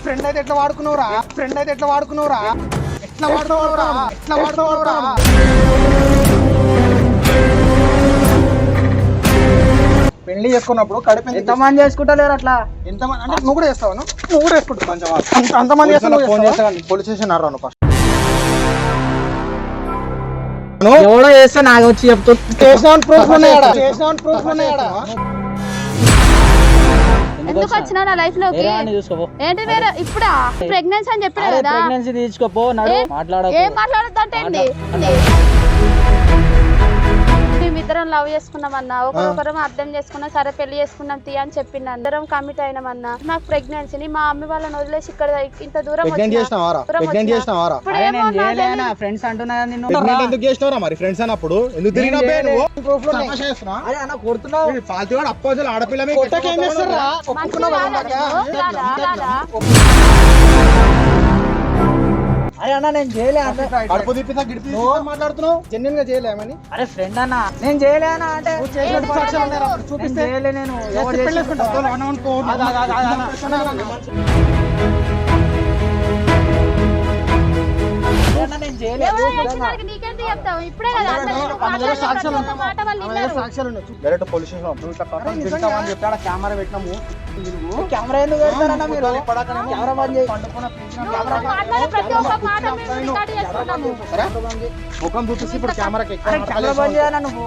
Friend అయితే ఎట్లా వాడుకున్నావురా పెళ్లి చేసుకున్నప్పుడు కడుపు ఎంతమంది చేసుకుంటలేరు అట్లా? ఎంతమంది అంటే నువ్వు కూడా చేస్తావు? నువ్వు కూడా వేసుకుంటావు అంతమంది పోలీస్ స్టేషన్ అర్రాను ఫస్ట్ ఎవడో చేస్తే నాకు వచ్చి చెప్తున్నా ఎందుకు వచ్చినా నా లైఫ్ లోకి ఏంటి వేరే ఇప్పుడా ప్రెగ్నెన్సీ అని చెప్పినా కదా ప్రెగ్నెన్సీ తీసుకోపో ఏం మాట్లాడద్దంటే మేమిద్దరం లవ్ చేసుకున్నామన్నా ఒకరొకరం అర్థం చేసుకున్నాం సరే పెళ్లి చేసుకున్నాం తీ అని చెప్పింది అందరం కమిట్ అయినామన్నా నాకు ప్రెగ్నెన్సీని మా అమ్మ వాళ్ళని వదిలేసి ఇక్కడ ఇంత దూరం ఫ్రెండ్స్ అంటున్నా ఎందుకు చేసినారా మరి ఫ్రెండ్స్ అన్నప్పుడు ఎందుకు తిరిగినావు అప్పజలు ఆడపిల్ల అరే అన్న నేను చేయలే మాట్లాడుతున్నావు జెన్యున్ గా చేయలేమని. అరే ఫ్రెండ్ అన్న నేను చేయలే అన్న అంటే చేయలే నేను డైరెక్ట్ పోలీస్ స్టేషన్ కెమెరా పెట్టినాము. కెమెరా ఎందుకు పెడతారన్న మీరు? కెమెరా బంద్ చేయి. ముఖం చూపిస్తే ఇప్పుడు కెమెరాకి కెమెరా బంద్ చేయాలా నువ్వు?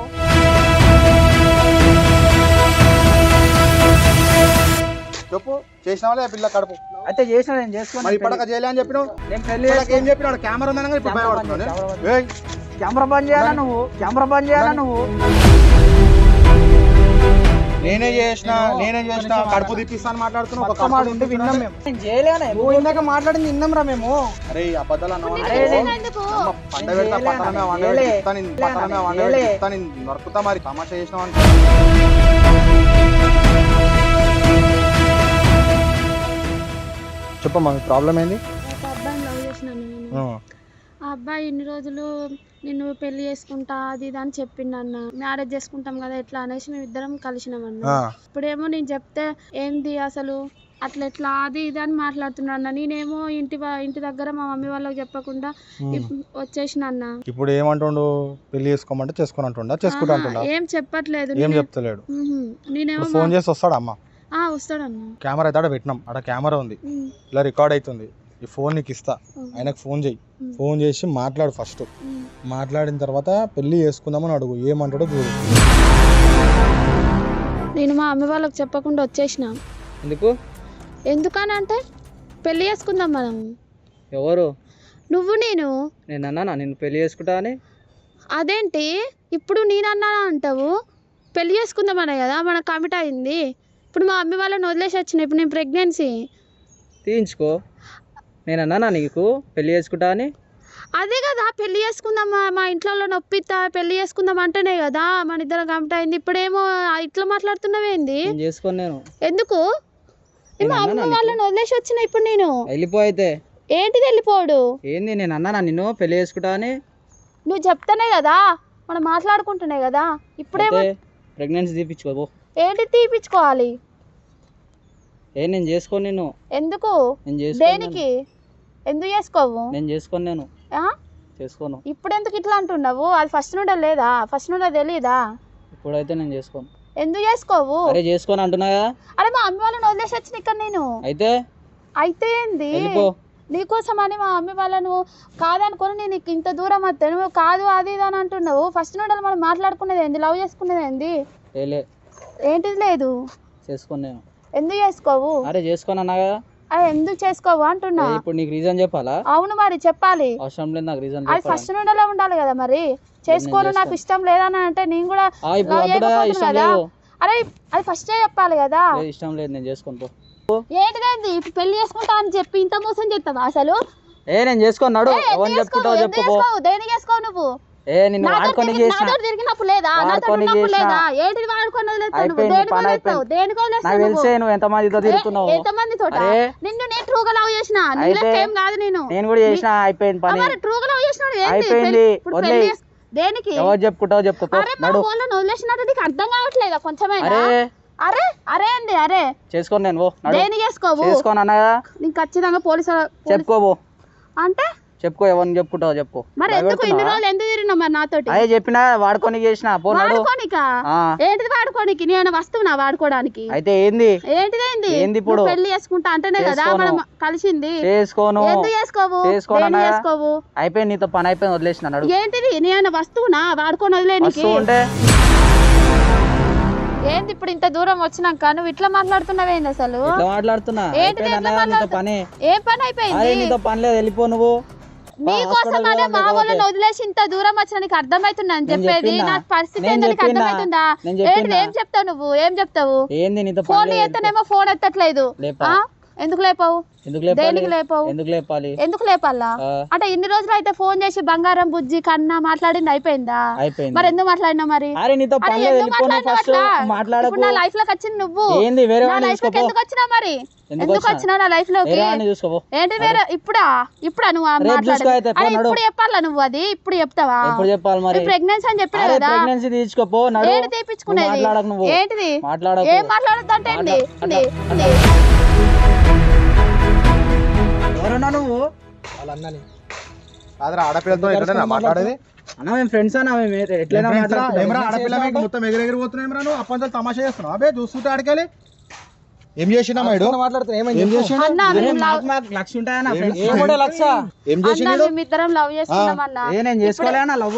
చెప్పు చేసినావా పిల్ల కడుపు అయితే చేసిన నేను చేసుకున్నా ఇప్పటిక చేయలే అని చెప్పినావు. నేను పెళ్లి ఏం చెప్పినాడు కెమెరా ఉందనగా ఇప్పుడు భయపడుతున్నాడు. కెమెరా బంద్ చేయాలా నువ్వు? కెమెరా బంద్ చేయాలా నువ్వు? నేనే చేసిన కడుపు తిప్పిస్తాను మాట్లాడుతున్నావు. ఒక మాట ఉంటే విన్నాం మేము. నేను చేయలేనా? నువ్వు ఇందాక మాట్లాడింది విన్నాం రా మేము. అరే అబద్ధాలు నరుకుతా మరి తమాషా చేసినావు అంటే చెప్పమ్మా మీ ప్రాబ్లం ఏంది? అబ్బాయిని లవ్ చేసినాను నేను. ఆ అబ్బాయి ఇన్ని రోజులు నిన్ను పెళ్లి చేసుకుంటా అది ఇది అని చెప్పిండు అన్న. మ్యారేజ్ చేసుకుంటాం కదా ఎట్లా అనేసి మేము ఇద్దరం కలిసినామన్న. ఇప్పుడేమో నేను చెప్తే ఏంది అసలు అట్లా ఎట్లా అది ఇది అని మాట్లాడుతున్నా అన్న. నేనేమో ఇంటి దగ్గర మా మమ్మీ వాళ్ళకి చెప్పకుండా వచ్చేసిన అన్న. ఇప్పుడు ఏమంటుండు? పెళ్లి చేసుకోమంటే చేసుకుని అంటుండా చేసుకుంటా అంటుండా? ఏం చెప్పట్లేదు. ఏం చెప్తలేడు. నేనేమో ఫోన్ చేసి వస్తాడా అమ్మ? వస్తాడన్న. కెమెరా అయితే ఆడ పెట్టినాం, ఆడ కెమెరా ఉంది, ఇలా రికార్డ్ అవుతుంది. ఈ ఫోన్ నీకు ఇస్తా, ఆయనకు ఫోన్ చేయి. ఫోన్ చేసి మాట్లాడు ఫస్ట్. మాట్లాడిన తర్వాత పెళ్లి చేసుకుందామని అడుగు, ఏమంటాడో చూడు. నేను మా అమ్మ వాళ్ళకి చెప్పకుండా వచ్చేసిన. ఎందుకని అంటే పెళ్లి చేసుకుందాం మనం. ఎవరు? నువ్వు నేను అన్నానా నిన్ను పెళ్లి చేసుకుంటా అని? అదేంటి ఇప్పుడు నేనన్నా అంటావు? పెళ్లి చేసుకుందామనే కదా మనకు కమిట్ అయింది. ఇప్పుడు మా అమ్మ వాళ్ళని వదిలేసి వచ్చిన. ఇప్పుడు నేను ప్రెగ్నెన్సీ తీయించుకో. నేను అన్నానా నీకు పెళ్లి చేసుకుంటా అని? అదే కదా పెళ్లి చేసుకుందామా, మా ఇంట్లో నొప్పిస్తా పెళ్లి చేసుకుందాం అంటేనే కదా మన ఇద్దరం కమిట్ అయింది. ఇప్పుడేమో ఇట్లా మాట్లాడుతున్నావేంది? చేసుకోను నేను. ఎందుకు? మా అమ్మ వాళ్ళని వదిలేసి వచ్చిన. ఇప్పుడు నేను వెళ్ళిపో. అయితే ఏంటిది వెళ్ళిపోడు? ఏంది నేను అన్నానా నిన్ను పెళ్లి చేసుకుంటా అని? నువ్వు చెప్తానే కదా మనం మాట్లాడుకుంటున్నా కదా. ఇప్పుడేమో ప్రెగ్నెన్సీ తీపించుకో. ఏంటి తీపించుకోవాలి? నేను చేసుకోను నిన్ను. ఎందుకు? దేనికి? ఎందుకు చేసుకోవు? నేను చేసుకోను. నేను చేసుకోను. ఇప్పుడు ఎందుకు ఇట్లా అంటున్నావు? అది ఫస్ట్ నుండే లేదా? ఫస్ట్ నుండే తెలీదా? ఇప్పుడైతే నేను చేసుకోను. ఎందుకు చేసుకోవు? అరే చేసుకోను అంటున్నా కదా. అరే మా అమ్మ వాళ్ళని వదిలేసి వచ్చిన ఇక్కడ నేను. అయితే ఏంది? నీకోసం అని మా అమ్మ వాళ్ళను కాదనుకొని నేను ఇంత దూరం వస్తే నువ్వు కాదు అది ఇది అని అంటున్నావు. ఫస్ట్ నుండి మనం మాట్లాడుకునేది ఏంది? లవ్ చేసుకునేది ఏంది? ఏంటిది లేదు? చేసుకోను నేను. ఎందుకు చేసుకోవు? అరే చేసుకోను అన్నా కదా. అరే ఎందుకు చేసుకోవు అంటున్నా. ఇప్పుడు నీకు రీజన్ చెప్పాలా? అవును మరి చెప్పాలి. అవసరం లేదు నాకు రీజన్. అది ఫస్ట్ నుండి ఉండాలి కదా. మరి చేసుకోను నాకు ఇష్టం లేదని అంటే నేను కూడా అరే అది ఫస్టే చెప్పాలి కదా. ఇష్టం లేదు నేను చేసుకోను. ఏంటిదేంది ఇప్పుడు పెళ్లి చేసుకుంటా అని చెప్పి ఇంత మోసం చేస్తావా అసలు? నేను చేసుకున్నాడు. దేనికి చేసుకోవు నువ్వు? తిరిగినప్పుడు లేదా? ఏంటిది ఎంతమందితో నిన్ను నేను ట్రూగా లవ్ చేసిన? ఏం కాదు నేను కూడా చేసిన. అయిపోయింది పని. ట్రూగా లవ్ చేసిన దేనికి? చెప్పుకుంటావు చెప్పు. వదిలేసినట్టు నీకు అర్థం కావట్లేదా కొంచెమైనా? అరే అరే అండి అరే చేసుకోను నేను దేని చేసుకోవు చేసుకోను అన్నగా నీకు ఖచ్చితంగా పోలీసు చెప్పుకోబో అంటే చెప్పుకో ఎవరిని చెప్పుకుంటావు చెప్పు మరి ఎందుకు ఇన్ని రోజులు ఎందుకు తిరిగినావు మరి నాతోటి అదే చెప్పినా వాడుకొని చేసిన వాడుకోనికా ఏంటిది వాడుకోనికి నేను వస్తువునా వాడుకోవడానికి అయితే ఏంది ఏంటిది ఇప్పుడు పెళ్లి చేసుకుంటా అంటేనే కదా మనం కలిసింది చేసుకోను ఎందుకు చేసుకోవు చేసుకోవు అయిపోయింది నీతో పని అయిపోయింది వదిలేసిన ఏంటిది నేను వస్తువునా వాడుకొని వదిలేనికి ఉంటే ఏంది ఇప్పుడు ఇంత దూరం వచ్చినాక నువ్వు ఇట్లా మాట్లాడుతున్నావేంది అసలు మాట్లాడుతున్నా పని ఏ పని అయిపోయింది నీతో పని లేదు వెళ్ళిపో నువ్వు నీకోసం అనే మా వాళ్ళని వదిలేసి ఇంత దూరం వచ్చిన నీకు అర్థమవుతుందా అని చెప్పేది నా పరిస్థితి ఏందో నీకు అర్థమవుతుందా ఏంటి ఏం చెప్తావు నువ్వు ఏం చెప్తావు ఏంది నీతో ఫోన్ ఎత్తనేమో ఫోన్ ఎత్తట్లేదు ఎందుకు లేపావు దేనికి లేపావు ఎందుకు లేపాలా అంటే ఇన్ని రోజులు అయితే ఫోన్ చేసి బంగారం బుజ్జి కన్నా మాట్లాడింది అయిపోయిందా మరి ఎందుకు మాట్లాడినా మరి ఇప్పుడు నా లైఫ్ లోకి వచ్చింది నువ్వు నా లైఫ్ లోకి ఎందుకు వచ్చినా మరి ఎందుకు వచ్చినావు నా లైఫ్ లోకి ఏంటి వేరే ఇప్పుడా నువ్వు మాట్లాడేది ఇప్పుడు చెప్పాలా నువ్వు అది ఇప్పుడు చెప్తావా ప్రెగ్నెన్సీ అని చెప్పినా కదా ఏంటి తీపించుకునేది ఏంటిది ఏం మాట్లాడద్దు అంటే ఏంటి ఎవరన్నా నువ్వు వాళ్ళ అన్నని కాదురా ఆడపిల్లతో ఎట్లా మాట్లాడేది అన్న మేము ఫ్రెండ్స్ అన్న మేము ఎట్లయినా ఏమరా ఆడపిల్ల మీకు మొత్తం ఎగిరెగిరిపోతున్నాయి ఏమరా నువ్వు అప్పంతా తమాషా చేస్తున్నావు అబే చూస్తుంటే ఆడికెళ్ళి ఏం చేసినా మైడు మాట్లాడుతున్నా ఏం చేసిండు లక్ష ఉంటాయన్నా లక్ష ఏం చేసిండు ఇద్దరం లవ్ చేసుకున్నామన్నా నేను చేసుకోలేనా లవ్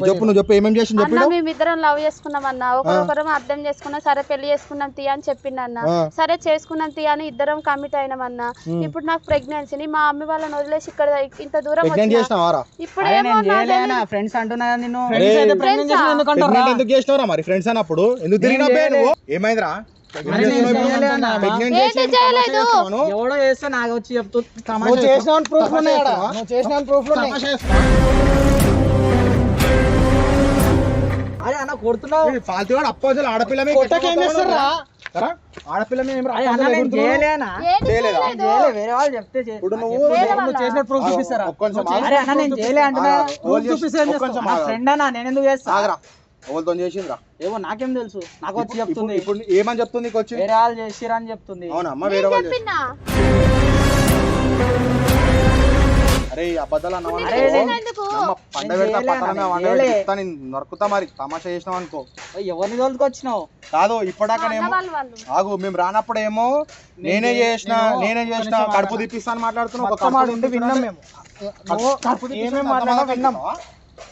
చెప్పు నువ్వు చెప్పు ఏమేం చేసిండు చెప్పు మేమిద్దరం లవ్ చేసుకున్నామన్నా ఒకరొకరం అర్థం చేసుకున్నా సరే పెళ్లి చేసుకున్నాం తీ అని చెప్పిండన్న సరే చేసుకున్నాం తీ అని ఇద్దరం కమిట్ అయినామన్నా ఇప్పుడు నాకు ప్రెగ్నెన్సీ మా అమ్మ వాళ్ళని వదిలేసి ఇక్కడ ఇంత దూరం ఇప్పుడు ఫ్రెండ్స్ అంటున్నా నిన్ను ఎందుకు చేసినావురా మరి ఫ్రెండ్స్ అన్నప్పుడు ఎందుకు తిరిగినా నువ్వు ఏమైందిరా ఎవడో చేస్తే నాకు వచ్చి చెప్తూ అరే అన్న కొడుతున్నావు ఫాల్తీవాడు అప్పో ఆడపిల్ల ఆడపిల్ల వేరే వాళ్ళు చెప్తే చేసిన ప్రూఫ్ చూపిస్తారా నేను చేయలే అంటున్నా ఫ్రెండ్ అన్నా నేను ఎందుకు చేస్తా ఎవరితో చేసిందిరా ఏమో నాకేం తెలుసు నాకు వచ్చి చెప్తుంది ఇప్పుడు ఏమని చెప్తుంది వచ్చి వేరే వాళ్ళు చేసిరా అని చెప్తుంది అవునమ్మా వేరే వాళ్ళు అరే అబద్ధాలు నరుకుతా మరి తమాషా చేసినావు అనుకో ఎవరిని తోలుకొచ్చినావు కాదు ఇప్పటిదాకానేమో ఆగు మేము రానప్పుడేమో నేనే చేసిన కడుపు తిప్పిస్తాను మాట్లాడుతున్నావు విన్నాం మేము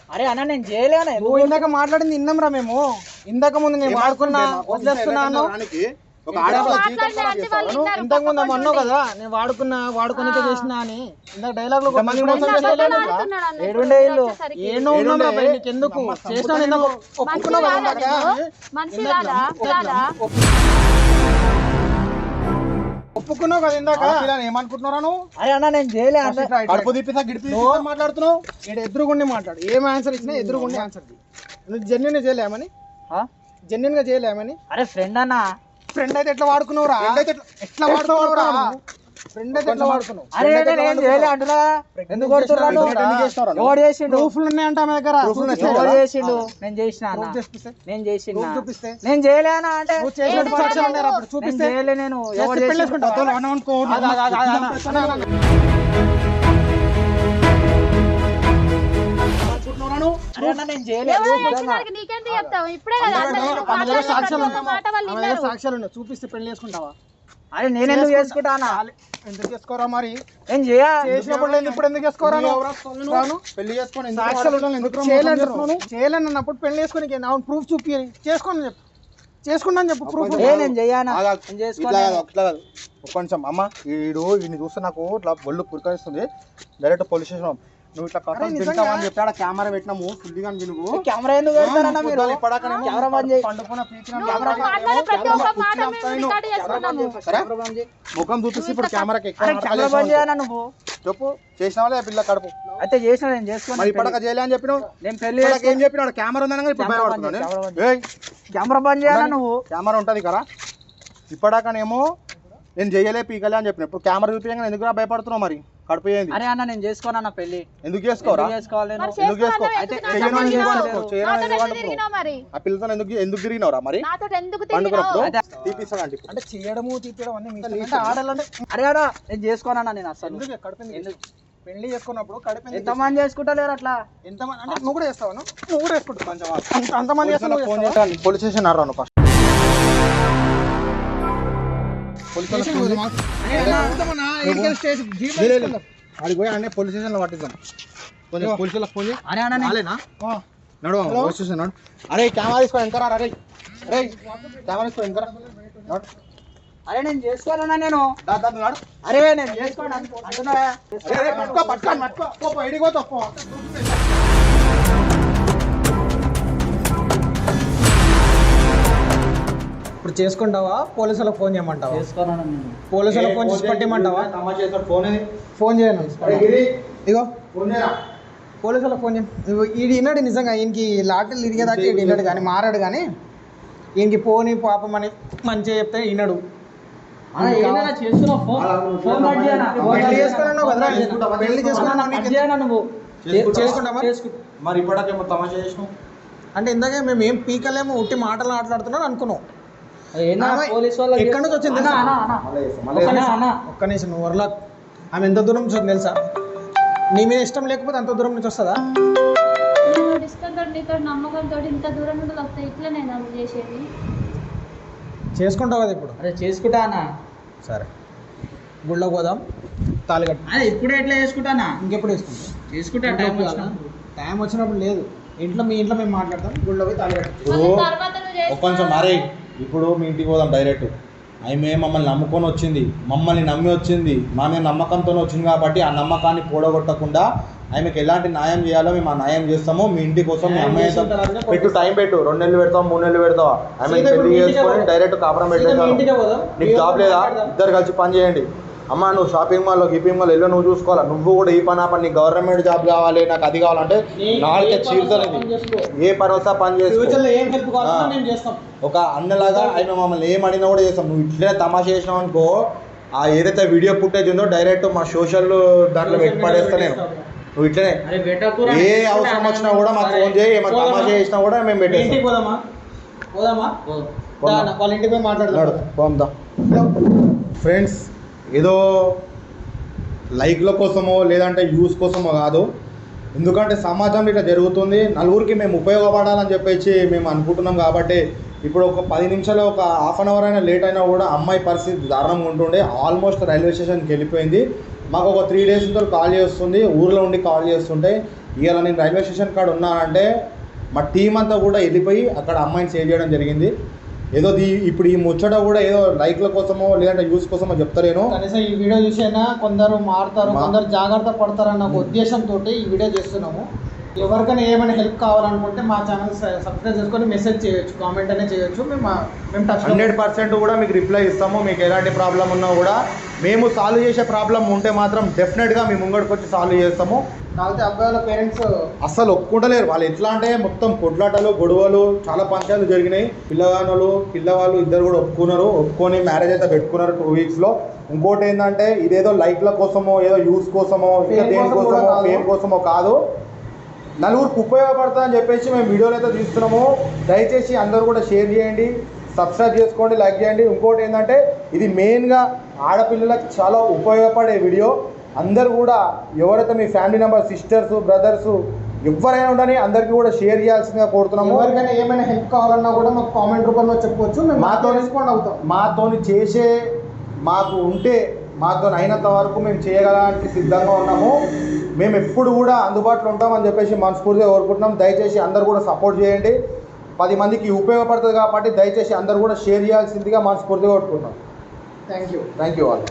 అరే అన్న నేను చేయలేనా నువ్వు ఇందాక మాట్లాడింది విన్నాం రా మేము ఇందాక ముందు నేను వాడుకున్నా వదిలేస్తున్నాను ఇంతకు ముందు అన్నావు కదా నేను వాడుకుని చేసిన అని ఇందాక డైలాగ్ లో ఏడుండే ఇల్లు ఏనో ఉన్నాం రా నీకు ఎందుకు చేసినా ఇందాక ఒప్పుకున్నావు కదా ఇందాక ఏమనుకుంటున్నారా నువ్వు అరే అన్న నేను చేయలే కడుపు తిప్పిస్తా గిడిపి మాట్లాడుతున్నావు ఇక్కడ ఎదురుగుండి మాట్లాడు ఏం ఆన్సర్ ఇచ్చినా ఎదురుగుండి ఆన్సర్ నువ్వు జెన్యున్ గా చేయలేమని అరే ఫ్రెండ్ అన్న ఫ్రెండ్ అయితే ఎట్లా వాడుకున్నావురా ఎట్లా వాడుకున్నావురా ఫ్రెండ్ అయితే ఎట్లా వాడుకున్నావు అరే నేను చేయలే అంటున్నా ఎందుకు కొడుతున్నాను ఎవడు చేసిండు ప్రూఫ్లు ఉన్నాయంట మా దగ్గర ఎవడు చేసిండు నేను చేసిన నేను చేయలేనా అంటే సాక్ష్యాలు ఉన్నారా అప్పుడు చూపిస్తే చేయలే నేను ఎవడు చేసిండు సాక్ష్యాలు చూపిస్తే పెళ్లి చేసుకుంటావా అరే నేను ఎందుకు చేసుకుంటానా ఎందుకు చేసుకోరా మరి ఏం చేసినప్పుడు ఇప్పుడు ఎందుకు చేసుకోరా పెళ్లి చేసుకొని చేయలేనప్పుడు పెళ్లి చేసుకుని ప్రూఫ్ చూపి చేసుకోని చెప్పు చేసుకుంటాను చెప్పు ప్రూఫ్ నేను చెయ్యానా కొంచెం అమ్మ వీడిని చూస్తే నాకు ఇట్లా ఒళ్ళు పురకరిస్తుంది డైరెక్ట్ పోలీస్ స్టేషన్ నువ్వు ఇట్లా అని చెప్పాడు కెమెరా పెట్టినాము ఫుల్గా నువ్వు కెమెరా ఎందుకు పెడతారన్నా మీరు ముఖం చూపిస్తే ఇప్పుడు కెమెరాకి నువ్వు చెప్పు చేసిన వాళ్ళే పిల్ల కడుపు అయితే చేసిన నేను చేసుకున్నా ఇప్పటిక చేయలే అని చెప్పినావు నేను పెళ్లి ఏం చెప్పినాడు కెమెరా ఉందని ఇప్పుడు భయపడుతున్నాను కెమెరా బంద్ చేయాలా నువ్వు కెమెరా ఉంటుంది కదా ఇప్పటికనేమో నేను చేయలే పీకలే అని చెప్పిన ఇప్పుడు కెమెరా చూపించగా ఎందుకు భయపడుతున్నావు మరి కడుపు ఏంది అరే అన్న నేను చేసుకోనన్న పెళ్లి. ఎందుకు చేసుకోరా చేసుకోవాలి నేను? ఎందుకు చేసుకో అయితే చెయ్యను అని చేసుకో చేయను అని నాతో ఎందుకు తిరిగినావు మరి ఆ పిల్లతో ఎందుకు తిరిగినవరా మరి నాతో ఎందుకు పండుకున్నప్పుడు తిరిగినావు తీపిస్తానండి అంటే చేయడము తీపడం అన్ని మీ ఇష్టం. అంటే ఆడాలంటే అరే అన్న నేను చేసుకోనన్నా నేను అసలు. ఎందుకు కడుపు ఎందుకు? పెళ్లి చేసుకున్నప్పుడు కడుపు ఎంతమంది చేసుకుంటలేరు అట్లా? ఎంతమంది అంటే నువ్వు కూడా చేస్తావు నువ్వు కూడా వేసుకుంటావు కొంచెం అంతమంది చేస్తావు ఫోన్ చేస్తాను పోలీస్ స్టేషన్ రాను ఫస్ట్ ఆడికి పోయి అన్నీ పోలీస్ స్టేషన్లో పట్టిద్దాం కొంచెం పోలీసులకు ఫోన్ చేయి అరే అన్న రాలేనా నడు పోలీస్ స్టేషన్ నడు అరే కెమెరా తీసుకో వెనకరా అరే అరే కెమెరా తీసుకో వెనకరా నడు అరే నేను చేసుకోనన్నా నేను. నడు అరే నేను చేసుకోను అంటున్నా. అరే పట్టుకో ఎడికి పోతావు ఇప్పుడు చేసుకుంటావా పోలీసులకు ఫోన్ చేయమంటావా? చేసుకోనన్నా నేను. పోలీసులకు ఫోన్ చేసి పట్టేయమంటావా? ఫోన్ చేయను ఇగో ఫోన్ చేయరా పోలీసులకు ఫోన్ చేయి. ఈడు విన్నాడు నిజంగా, ఈయనకి లాటరీలు ఇరిగేదాకా ఈడు విన్నాడు కానీ మారాడు కానీ ఈయనకి పోని పాపం అని మంచిగా చెప్తే విన్నాడు. పెళ్లి చేసుకున్నావు మరి ఇప్పటికేమో తమాషా చేసినావు అంటే ఇందాక మేము ఏం పీకలేము, ఉట్టి మాటలు మాట్లాడుతున్నాను అనుకున్నావు. ఎక్కడి నుంచి వచ్చింది ఒక్క నిమిషం నువ్వు వరలా. ఆమె ఎంత దూరం నుంచి వచ్చింది తెలుసా? నీ మీద ఇష్టం లేకపోతే అంత దూరం నుంచి వస్తుందా? నీతో నమ్మకంతో ఇంత దూరం నుండి వస్తాయి ఇట్లా నేను చేసేది. చేసుకుంటావు కదా ఇప్పుడు? అరే చేసుకుంటా అన్న. సరే గుళ్ళోకి పోదాం, తాళి కట్టు. అదే ఇప్పుడే ఎట్లా చేసుకుంటానా? ఇంకెప్పుడు వేసుకుంటాం? చేసుకుంటా టైం వచ్చినప్పుడు. టైం వచ్చినప్పుడు లేదు, ఇంట్లో మీ ఇంట్లో మేము మాట్లాడతాం, గుళ్ళో పోయి తాళి కట్టు. కొంచెం మరే ఇప్పుడు మీ ఇంటికి పోదాం డైరెక్ట్. ఆమె మమ్మల్ని నమ్ముకొని వచ్చింది, మమ్మల్ని నమ్మి వచ్చింది, మా మీద నమ్మకంతో వచ్చింది కాబట్టి ఆ నమ్మకాన్ని కూడగొట్టకుండా ఆమెకి ఎలాంటి న్యాయం చేయాలో మేము ఆ న్యాయం చేస్తాము. మీ ఇంటి కోసం మీ అమ్మాయి పెట్టు, టైం పెట్టు, 2 నెలలు పెడతావు 3 నెలలు పెడతావా? ఆమె పెళ్లి చేసుకొని డైరెక్ట్ కాపురం పెట్టేస్తాను. నీకు జాబ్ లేదా? ఇద్దరు కలిసి పని చేయండి. అమ్మ నువ్వు షాపింగ్ మాల్లో గీపింగ్ మాల్ వెళ్ళి నువ్వు చూసుకోవాలా. నువ్వు కూడా ఈ పని ఆ పని, నీకు గవర్నమెంట్ జాబ్ కావాలి, నాకు అది కావాలంటే నాలుగే చీరుతుంది. ఏ పని వస్తా పని చేసుకో. ఒక అన్నలాగా ఆయన మమ్మల్ని ఏం అడిగినా కూడా చేస్తాం. నువ్వు ఇట్లే తమాషా చేసినావు అనుకో, ఆ ఏదైతే వీడియో ఫుటేజ్ ఉందో డైరెక్ట్ మా సోషల్ దాంట్లో పెట్టి పడేస్తా నేను. నువ్వు ఇట్లనే ఏ అవసరం వచ్చినా కూడా మాకు ఫోన్ చేయి, ఏమైనా తమాషా చేసినా కూడా మేము పెట్టేస్తాం. వాళ్ళ ఇంటికి పోయి మాట్లాడదాం. ఫ్రెండ్స్ ఏదో లైక్ల కోసమో లేదంటే వ్యూస్ కోసమో కాదు, ఎందుకంటే సమాజంలో ఇట్లా జరుగుతుంది, నలుగురికి మేము ఉపయోగపడాలని చెప్పేసి మేము అనుకుంటున్నాం. కాబట్టి ఇప్పుడు ఒక 10 నిమిషాలు ఒక హాఫ్ అన్ అవర్ అయినా లేట్ అయినా కూడా అమ్మాయి పరిస్థితి దారుణంగా ఉంటుండే. ఆల్మోస్ట్ రైల్వే స్టేషన్కి వెళ్ళిపోయింది. మాకు ఒక 3 days నుంచి కాల్ చేస్తుంది, ఊర్లో ఉండి కాల్ చేస్తుంటే ఇవాళ నేను రైల్వే స్టేషన్ కాడ ఉన్నానంటే మా టీం అంతా కూడా వెళ్ళిపోయి అక్కడ అమ్మాయిని సేవ్ చేయడం జరిగింది. ఏదో ఇప్పుడు ఈ ముచ్చట కూడా ఏదో లైక్ల కోసమో లేదంటే యూస్ కోసమో చెప్తారేనో. కనీసం ఈ వీడియో చూసైనా కొందరు మారుతారు, కొందరు జాగ్రత్త పడతారన్న ఉద్దేశంతో ఈ వీడియో చేస్తున్నాము. ఎవరికైనా ఏమైనా హెల్ప్ కావాలనుకుంటే మా ఛానల్ సబ్స్క్రైబ్ చేసుకొని మెసేజ్ చేయొచ్చు, కామెంట్ అనేది చేయొచ్చు. మేము టచ్ 100% కూడా మీకు రిప్లై ఇస్తాము. మీకు ఎలాంటి ప్రాబ్లం ఉన్నా కూడా మేము సాల్వ్ చేసే ప్రాబ్లం ఉంటే మాత్రం డెఫినెట్గా మేము ముంగడికి వచ్చి సాల్వ్ చేస్తాము. కాకపోతే అబ్బాయిల పేరెంట్స్ అస్సలు ఒప్పుకుంటలేరు. వాళ్ళు ఎట్లా అంటే మొత్తం కొట్లాటలు గొడవలు చాలా పంచాయతీలు జరిగినాయి. పిల్లవాళ్ళు ఇద్దరు కూడా ఒప్పుకొని మ్యారేజ్ అయితే పెట్టుకున్నారు 2 weeksలో. ఇంకోటి ఏంటంటే ఇదేదో లైక్ల కోసమో ఏదో యూస్ కోసమో ఇంకా దేనికోసమో ఫేమ్ కోసమో కాదు, నలుగురికి ఉపయోగపడుతుందని చెప్పేసి మేము వీడియోలు అయితే తీస్తున్నాము. దయచేసి అందరూ కూడా షేర్ చేయండి, సబ్స్క్రైబ్ చేసుకోండి, లైక్ చేయండి. ఇంకోటి ఏంటంటే ఇది మెయిన్గా ఆడపిల్లలకు చాలా ఉపయోగపడే వీడియో. అందరూ కూడా ఎవరైతే మీ ఫ్యామిలీ మెంబర్స్, సిస్టర్స్, బ్రదర్స్ ఎవరైనా ఉండని అందరికీ కూడా షేర్ చేయాల్సిందిగా కోరుతున్నాము. ఎవరికైనా ఏమైనా హెల్ప్ కావాలన్నా కూడా మాకు కామెంట్ రూపంలో చెప్పవచ్చు, మాతో రెస్పాండ్ అవుతాం. మాతోని చేసే మాతో అయినంత వరకు మేము చేయగలడానికి సిద్ధంగా ఉన్నాము. మేము ఎప్పుడు కూడా అందుబాటులో ఉంటామని చెప్పేసి మనస్ఫూర్తిగా కోరుకుంటున్నాం. దయచేసి అందరూ కూడా సపోర్ట్ చేయండి. 10 మందికి ఉపయోగపడుతుంది కాబట్టి దయచేసి అందరూ కూడా షేర్ చేయాల్సిందిగా మనస్ఫూర్తిగా కోరుకుంటున్నాం. Thank you all.